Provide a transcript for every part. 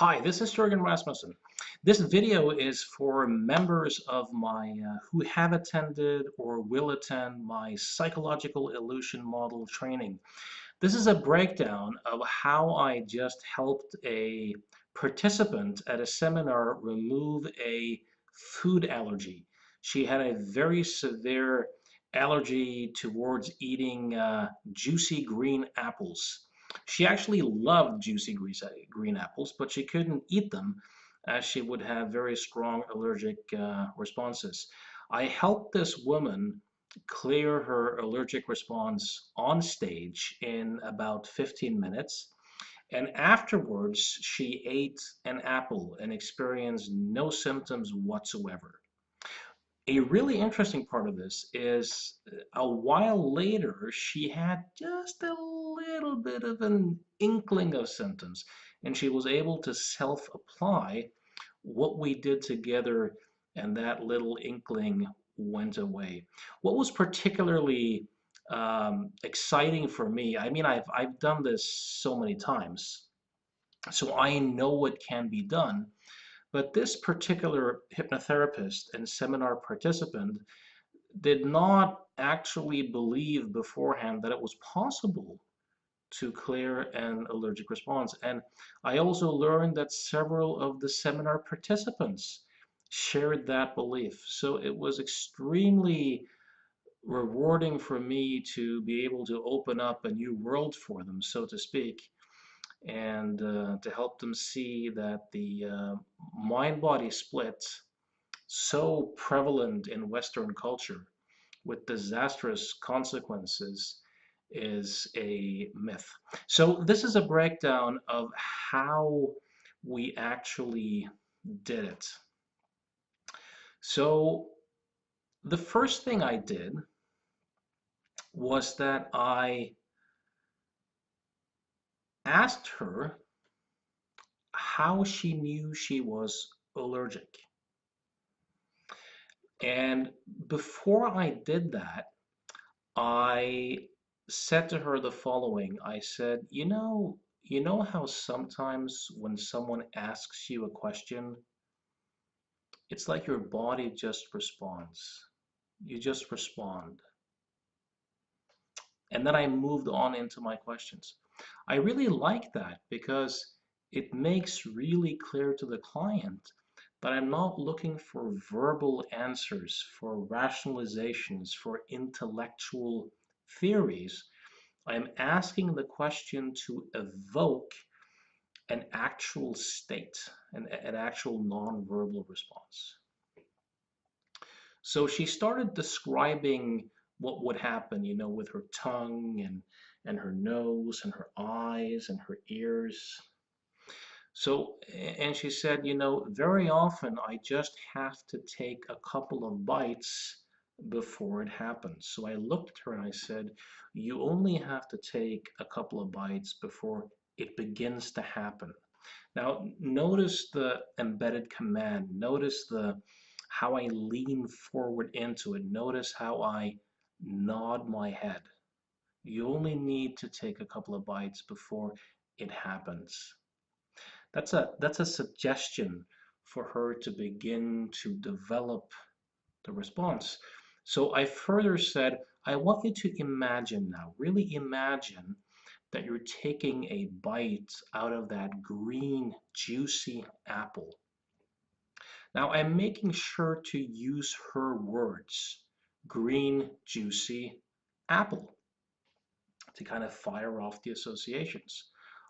Hi, this is Jürgen Rasmussen. This video is for members of my who have attended or will attend my psychological illusion model training. This is a breakdown of how I just helped a participant at a seminar remove a food allergy. She had a very severe allergy towards eating juicy green apples. She actually loved juicy green apples, but she couldn't eat them as she would have very strong allergic responses. I helped this woman clear her allergic response on stage in about 15 minutes. And afterwards, she ate an apple and experienced no symptoms whatsoever. A really interesting part of this is a while later, she had just a little bit of an inkling of symptoms, and she was able to self-apply what we did together, and that little inkling went away. What was particularly exciting for me, I mean, I've done this so many times, so I know what can be done. But this particular hypnotherapist and seminar participant did not actually believe beforehand that it was possible to clear an allergic response. And I also learned that several of the seminar participants shared that belief. So it was extremely rewarding for me to be able to open up a new world for them, so to speak, and to help them see that the mind-body split, so prevalent in Western culture with disastrous consequences, is a myth. So this is a breakdown of how we actually did it. So the first thing I did was that I asked her how she knew she was allergic. And before I did that, I said to her the following. I said, you know how sometimes when someone asks you a question, it's like your body just responds. You just respond. And then I moved on into my questions. I really like that because it makes really clear to the client that I'm not looking for verbal answers, for rationalizations, for intellectual theories. I'm asking the question to evoke an actual state, an actual non-verbal response. So she started describing what would happen, with her tongue and her nose and her eyes and her ears. So, and she said, very often I just have to take a couple of bites before it happens. So I looked at her and I said, you only have to take a couple of bites before it begins to happen. Now, notice the embedded command. Notice how I lean forward into it. Notice how I nod my head. You only need to take a couple of bites before it happens. That's a suggestion for her to begin to develop the response. So I further said, I want you to imagine now, really imagine that you're taking a bite out of that green, juicy apple. Now I'm making sure to use her words, green, juicy apple, to kind of fire off the associations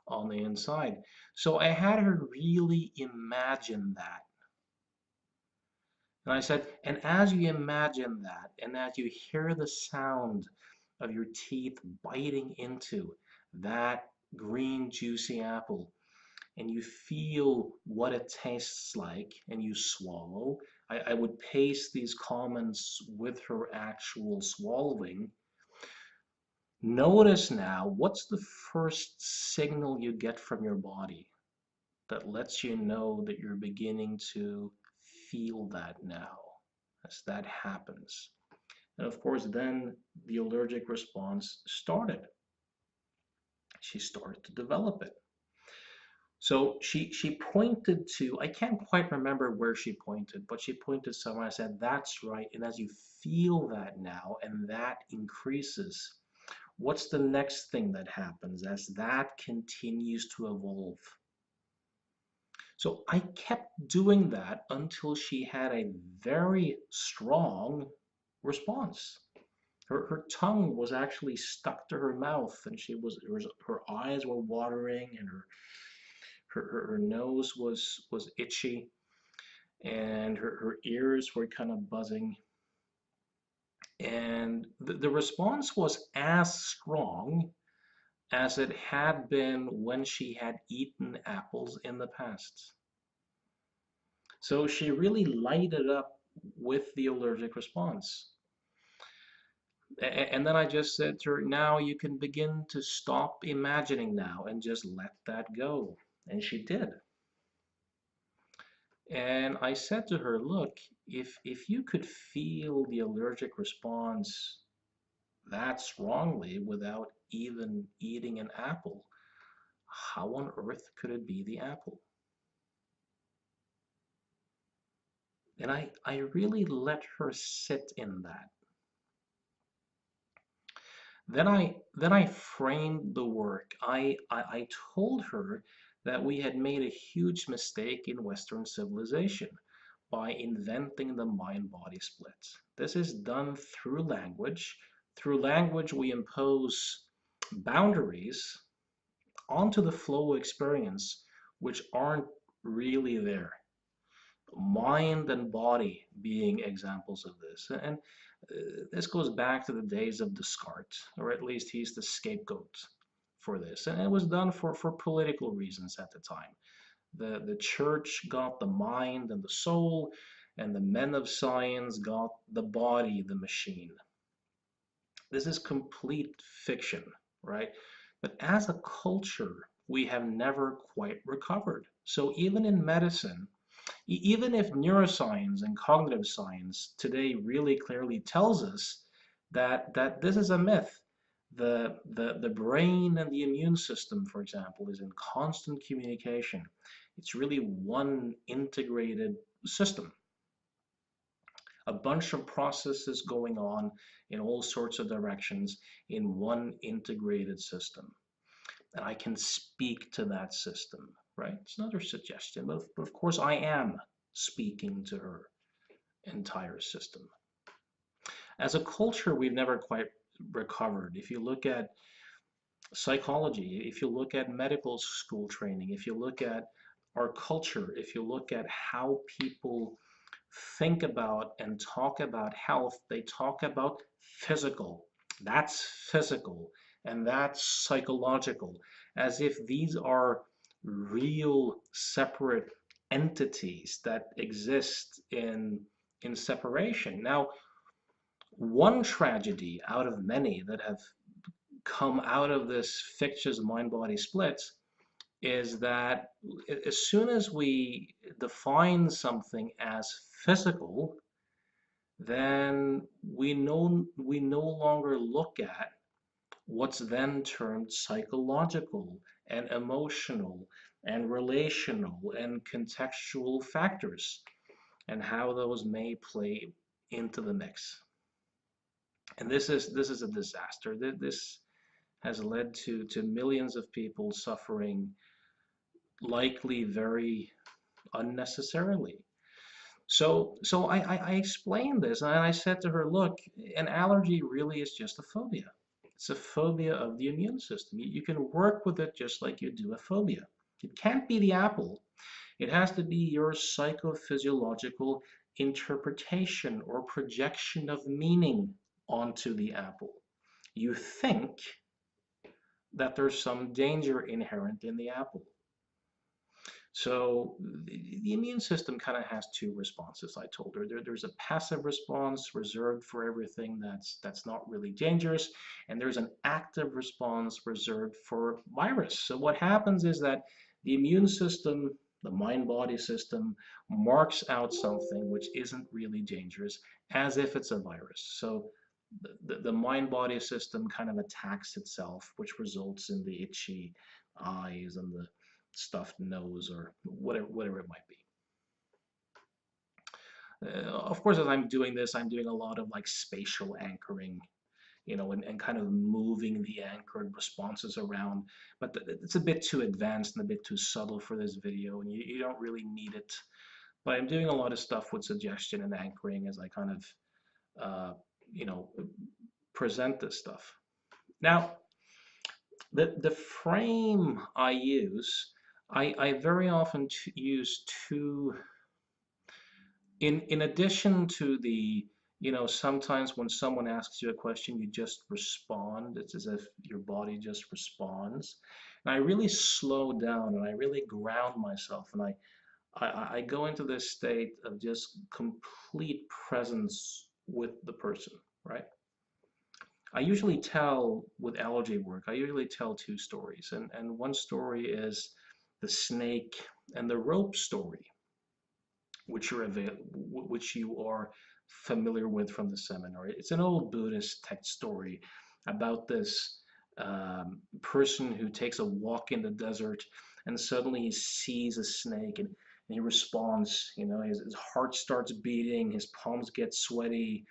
on the inside. So I had her really imagine that. And I said, and as you imagine that, and as you hear the sound of your teeth biting into that green, juicy apple, and you feel what it tastes like, and you swallow, I would paste these comments with her actual swallowing. Notice now, what's the first signal you get from your body that lets you know that you're beginning to feel that now as that happens? And of course, then the allergic response started. She started to develop it. So she pointed to, I can't quite remember where she pointed, but she pointed somewhere. I said, that's right. And as you feel that now, and that increases, what's the next thing that happens as that continues to evolve? So I kept doing that until she had a very strong response. Her tongue was actually stuck to her mouth, and her eyes were watering, and her nose was itchy, and her ears were kind of buzzing. And the response was as strong as it had been when she had eaten apples in the past. So she really lighted up with the allergic response. And then I just said to her, now you can begin to stop imagining now and just let that go. And she did. And I said to her, look, if you could feel the allergic response that strongly without even eating an apple, how on earth could it be the apple? And I really let her sit in that. Then I framed the work. I told her that we had made a huge mistake in Western civilization by inventing the mind-body split. This is done through language. Through language, we impose boundaries onto the flow experience which aren't really there. Mind and body being examples of this. And this goes back to the days of Descartes, or at least he's the scapegoat for this. And it was done for political reasons at the time. The church got the mind and the soul, and the men of science got the body, the machine. This is complete fiction, right? But as a culture, we have never quite recovered. So even in medicine, even if neuroscience and cognitive science today really clearly tells us that this is a myth, the brain and the immune system, for example, is in constant communication. It's really one integrated system, a bunch of processes going on in all sorts of directions in one integrated system. And I can speak to that system, right? It's another suggestion, but of course I am speaking to her entire system. As a culture, we've never quite recovered. If you look at psychology, if you look at medical school training, if you look at our culture, if you look at how people think about and talk about health, they talk about physical. That's physical, and that's psychological, as if these are real separate entities that exist in separation. Now, one tragedy out of many that have come out of this fictitious mind-body splits is that as soon as we define something as physical, then we no longer look at what's then termed psychological and emotional and relational and contextual factors and how those may play into the mix. And this is a disaster. This has led to millions of people suffering, likely very unnecessarily. So I explained this and I said to her, look, an allergy really is just a phobia. It's a phobia of the immune system. You can work with it just like you do a phobia. It can't be the apple. It has to be your psychophysiological interpretation or projection of meaning onto the apple. You think that there's some danger inherent in the apple. So the immune system kind of has two responses, I told her. There's a passive response reserved for everything that's not really dangerous, and there's an active response reserved for virus. So what happens is that the immune system, the mind-body system, marks out something which isn't really dangerous as if it's a virus. So the mind-body system kind of attacks itself, which results in the itchy eyes and stuffed nose or whatever it might be. Of course, as I'm doing this, I'm doing a lot of like spatial anchoring, and kind of moving the anchored responses around. But it's a bit too advanced and a bit too subtle for this video, and you don't really need it. But I'm doing a lot of stuff with suggestion and anchoring as I kind of, uh, you know, present this stuff. Now, the frame I use, I very often use two, in addition to the, sometimes when someone asks you a question, you just respond. It's as if your body just responds. And I really slow down and I really ground myself, and I go into this state of just complete presence with the person, right? I usually tell, with allergy work, I usually tell two stories. And one story is the snake and the rope story, which you are familiar with from the seminar. It's an old Buddhist text story about this person who takes a walk in the desert and suddenly he sees a snake, and he responds. His heart starts beating, his palms get sweaty,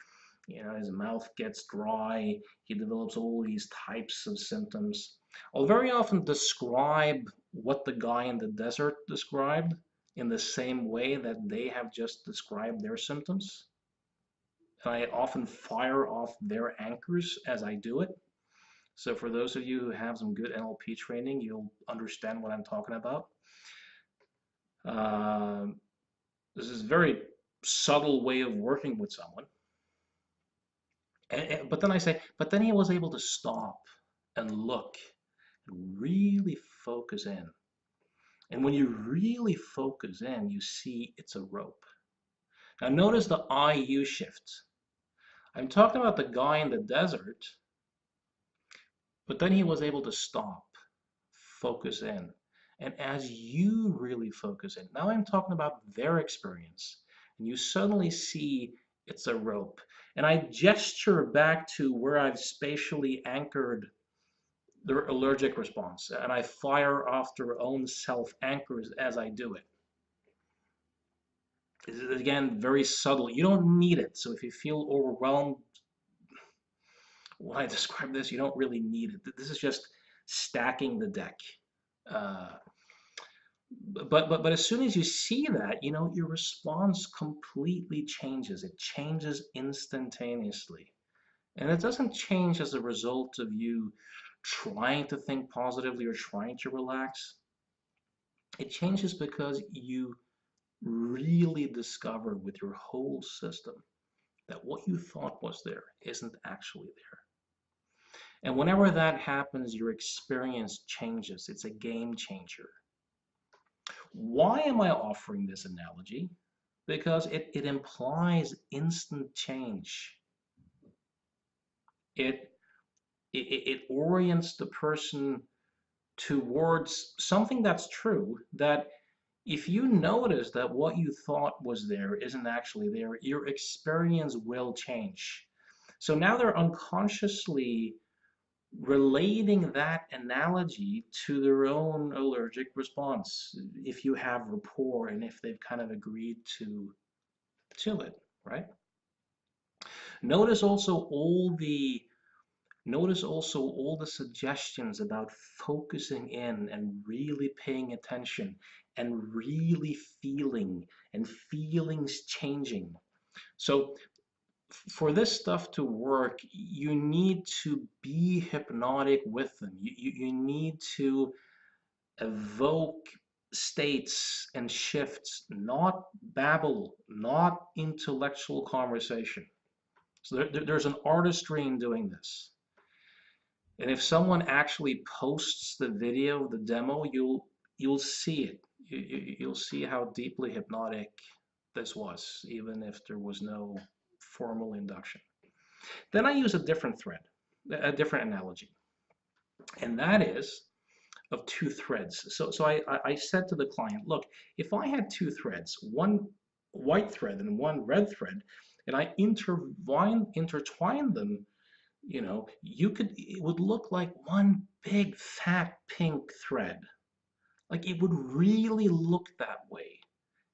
his mouth gets dry, he develops all these types of symptoms. I'll very often describe what the guy in the desert described in the same way that they have just described their symptoms. And I often fire off their anchors as I do it. So for those of you who have some good NLP training, you'll understand what I'm talking about. This is a very subtle way of working with someone. But then I say, but then he was able to stop and look and really focus in. And when you really focus in, you see it's a rope. Now notice the IU shift. I'm talking about the guy in the desert, but then he was able to stop, focus in. And as you really focus in, now I'm talking about their experience, and you suddenly see it's a rope. And I gesture back to where I've spatially anchored their allergic response, and I fire off their own self anchors as I do it. This is, again, very subtle. You don't need it. So if you feel overwhelmed when I describe this, you don't really need it. This is just stacking the deck. Uh, but as soon as you see that, your response completely changes. It changes instantaneously. And it doesn't change as a result of you trying to think positively or trying to relax. It changes because you really discover with your whole system that what you thought was there isn't actually there. And whenever that happens, your experience changes. It's a game changer. Why am I offering this analogy? Because it implies instant change. It orients the person towards something that's true, that if you notice that what you thought was there isn't actually there, your experience will change. So now they're unconsciously relating that analogy to their own allergic response, if you have rapport and if they've kind of agreed to it, right? Notice also all the suggestions about focusing in and really paying attention and really feeling, and feelings changing. So for this stuff to work, you need to be hypnotic with them. You need to evoke states and shifts, not babble, not intellectual conversation. So there's an artistry in doing this. And if someone actually posts the video, the demo, you'll see it. You'll see how deeply hypnotic this was, even if there was no formal induction. Then I use a different thread, a different analogy, and that is of two threads. So I said to the client, look, if I had two threads, one white thread and one red thread, and I intertwine them, it would look like one big fat pink thread. Like it would really look that way.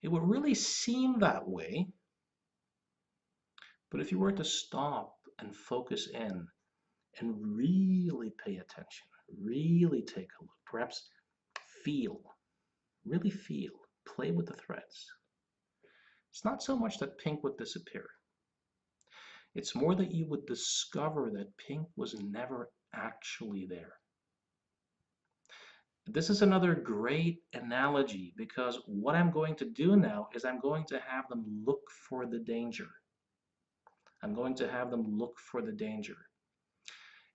It would really seem that way. But if you were to stop and focus in and really pay attention, really take a look, perhaps feel, really feel, play with the threads. It's not so much that pink would disappear. It's more that you would discover that pink was never actually there. This is another great analogy because what I'm going to do now is I'm going to have them look for the danger. I'm going to have them look for the danger.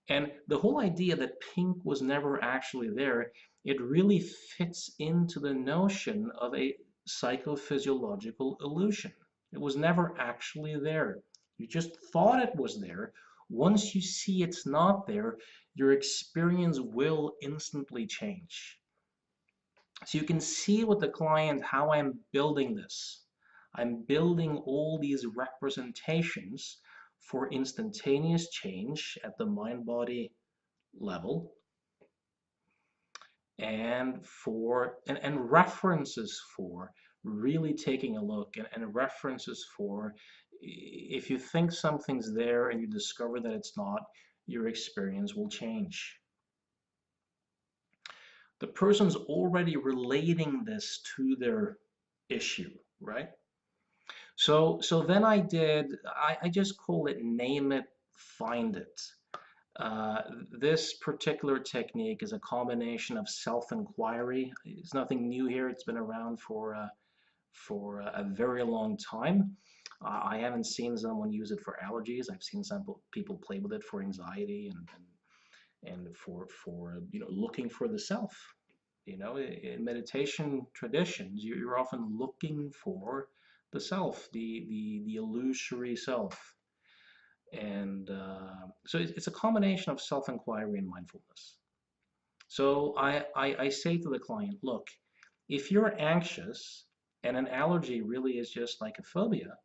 And the whole idea that pink was never actually there, it really fits into the notion of a psychophysiological illusion. It was never actually there. You just thought it was there. Once you see it's not there, your experience will instantly change. So you can see with the client how I'm building this. I'm building all these representations for instantaneous change at the mind-body level and references for really taking a look and references for if you think something's there and you discover that it's not, your experience will change. The person's already relating this to their issue, right? So then I just call it name it, find it. This particular technique is a combination of self-inquiry. It's nothing new here. It's been around for a very long time. I haven't seen someone use it for allergies. I've seen some people play with it for anxiety and for looking for the self. In meditation traditions, you're often looking for the self, the illusory self. And so it's a combination of self-inquiry and mindfulness. So I say to the client, look, if you're anxious and an allergy really is just like a phobia,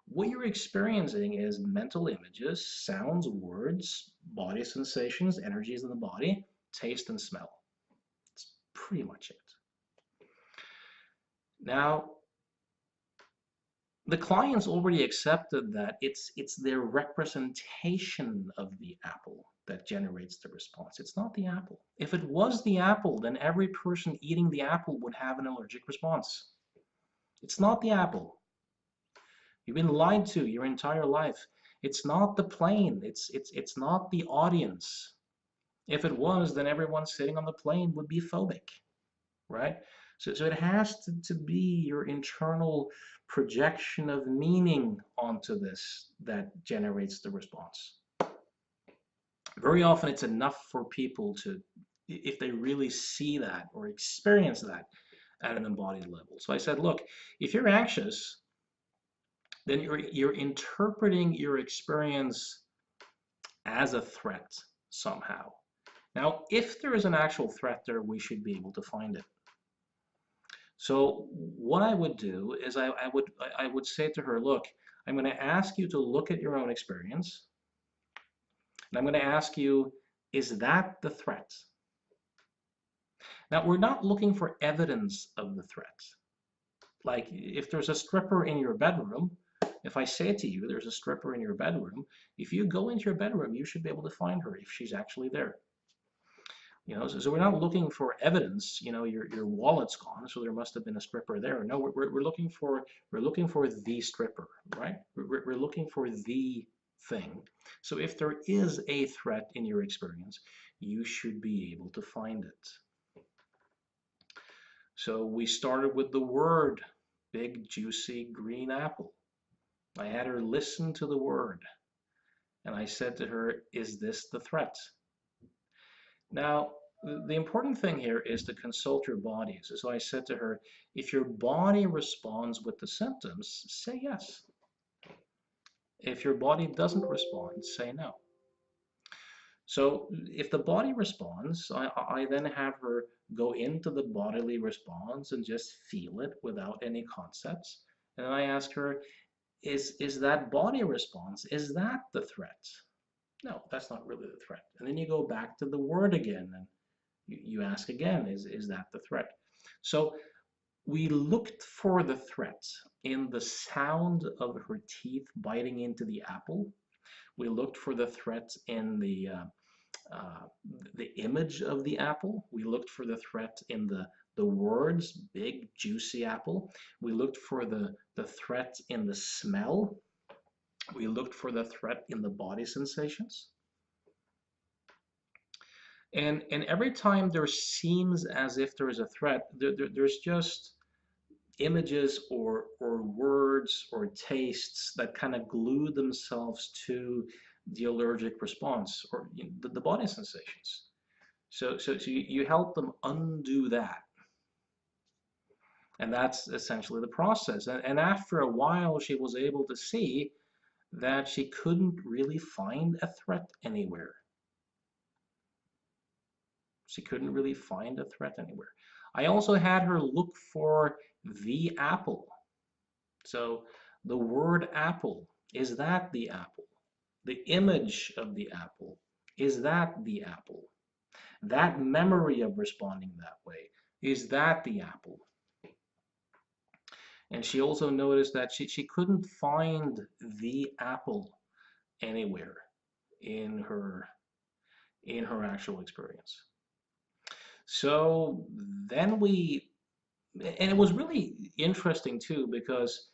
what you're experiencing is mental images, sounds, words, body sensations, energies in the body, taste and smell. That's pretty much it. Now, the clients already accepted that it's their representation of the apple that generates the response. It's not the apple. If it was the apple, then every person eating the apple would have an allergic response. It's not the apple. You've been lied to your entire life. It's not the plane. It's not the audience. If it was, then everyone sitting on the plane would be phobic, right? So it has to be your internal projection of meaning onto this that generates the response. Very often it's enough for people to, if they really see that or experience that at an embodied level. So I said, look, if you're anxious, then you're interpreting your experience as a threat somehow. Now, if there is an actual threat there, we should be able to find it. So what I would do is I would say to her, look, I'm going to ask you to look at your own experience, and I'm going to ask you, is that the threat? Now, we're not looking for evidence of the threat. Like if there's a stripper in your bedroom, if I say to you, there's a stripper in your bedroom, if you go into your bedroom, you should be able to find her if she's actually there. So we're not looking for evidence. Your wallet's gone, so there must have been a stripper there. No, we're looking for the stripper, right? We're looking for the thing. So if there is a threat in your experience, you should be able to find it. So we started with the word, big juicy green apple. I had her listen to the word, and I said to her, is this the threat? Now, the important thing here is to consult your body. So I said to her, if your body responds with the symptoms, say yes. If your body doesn't respond, say no. So if the body responds, I then have her go into the bodily response and just feel it without any concepts. And then I ask her, is that body response, is that the threat? No, that's not really the threat. And then you go back to the word again and you ask again, is that the threat? So we looked for the threat in the sound of her teeth biting into the apple. We looked for the threat in uh, the image of the apple. We looked for the threat in the words, big, juicy apple. We looked for the threat in the smell. We looked for the threat in the body sensations. And every time there seems as if there is a threat, there's just images or words or tastes that kind of glue themselves to the allergic response or the body sensations. So you help them undo that. And that's essentially the process. And after a while, she was able to see that she couldn't really find a threat anywhere. She couldn't really find a threat anywhere. I also had her look for the apple. So the word apple, is that the apple? The image of the apple, is that the apple? That memory of responding that way, is that the apple? And she also noticed that she couldn't find the apple anywhere in her actual experience. So then and it was really interesting too because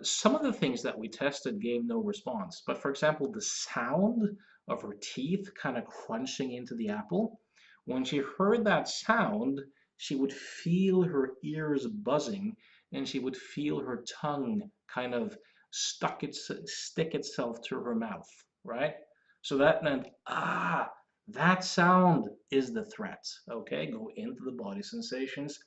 some of the things that we tested gave no response. But for example, the sound of her teeth kind of crunching into the apple, when she heard that sound, she would feel her ears buzzing and she would feel her tongue kind of stick itself to her mouth, right? So that meant, that sound is the threat. Okay, go into the body sensations,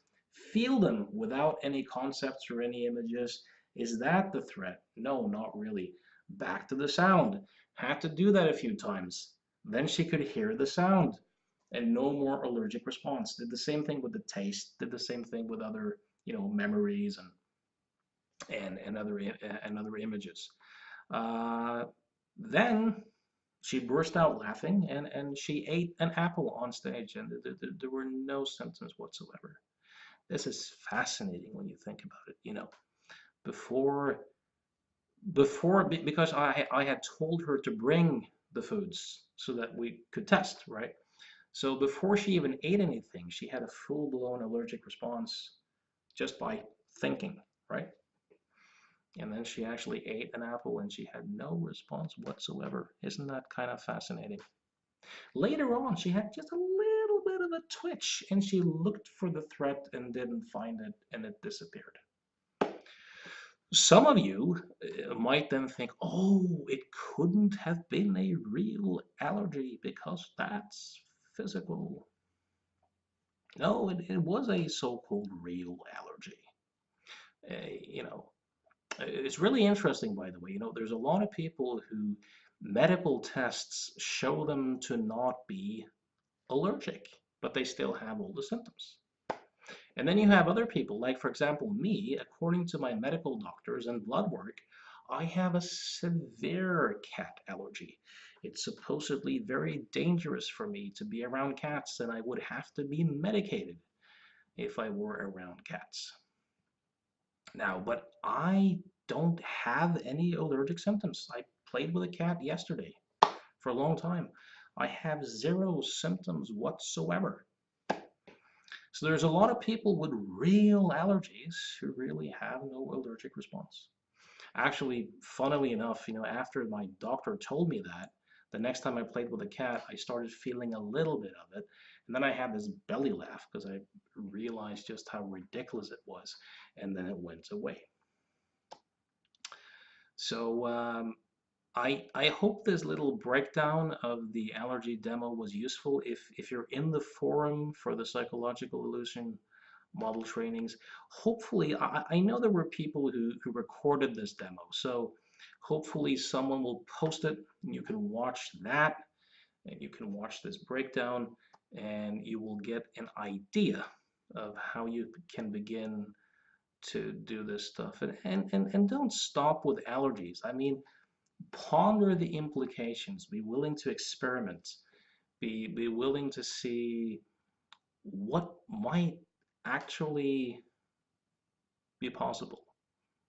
feel them without any concepts or any images. Is that the threat? No, not really. Back to the sound. Had to do that a few times. Then she could hear the sound and no more allergic response. Did the same thing with the taste, did the same thing with other, memories and other images. Uh, then she burst out laughing and she ate an apple on stage and there were no symptoms whatsoever. This is fascinating when you think about it. Before because I had told her to bring the foods so that we could test, right? So before she even ate anything, she had a full-blown allergic response just by thinking, right? And then she actually ate an apple and she had no response whatsoever. Isn't that kind of fascinating? Later on, she had just a little bit of a twitch and she looked for the threat and didn't find it and it disappeared. Some of you might then think, oh, it couldn't have been a real allergy because that's physical. No, it was a so-called real allergy. You know, it's really interesting, by the way. There's a lot of people who medical tests show them to not be allergic, but they still have all the symptoms. And then you have other people, like for example, me, according to my medical doctors and blood work, I have a severe cat allergy. It's supposedly very dangerous for me to be around cats, and I would have to be medicated if I were around cats. Now, but I don't have any allergic symptoms. I played with a cat yesterday for a long time. I have zero symptoms whatsoever. So there's a lot of people with real allergies who really have no allergic response. Actually, funnily enough, after my doctor told me that, the next time I played with a cat, I started feeling a little bit of it. And then I had this belly laugh because I realized just how ridiculous it was. And then it went away. So I hope this little breakdown of the allergy demo was useful. If you're in the forum for the psychological illusion model trainings, hopefully, I know there were people who recorded this demo, so hopefully someone will post it and you can watch that and you can watch this breakdown and you will get an idea of how you can begin to do this stuff. And don't stop with allergies. I mean, ponder the implications, be willing to experiment, be willing to see what might actually be possible.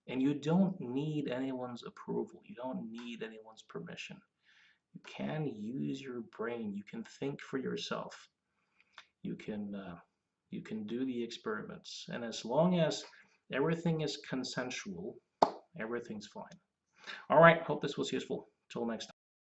And you don't need anyone's approval. You don't need anyone's permission. You can use your brain. You can think for yourself. You can you can do the experiments. And as long as everything is consensual, everything's fine. All right. Hope this was useful. Till next time.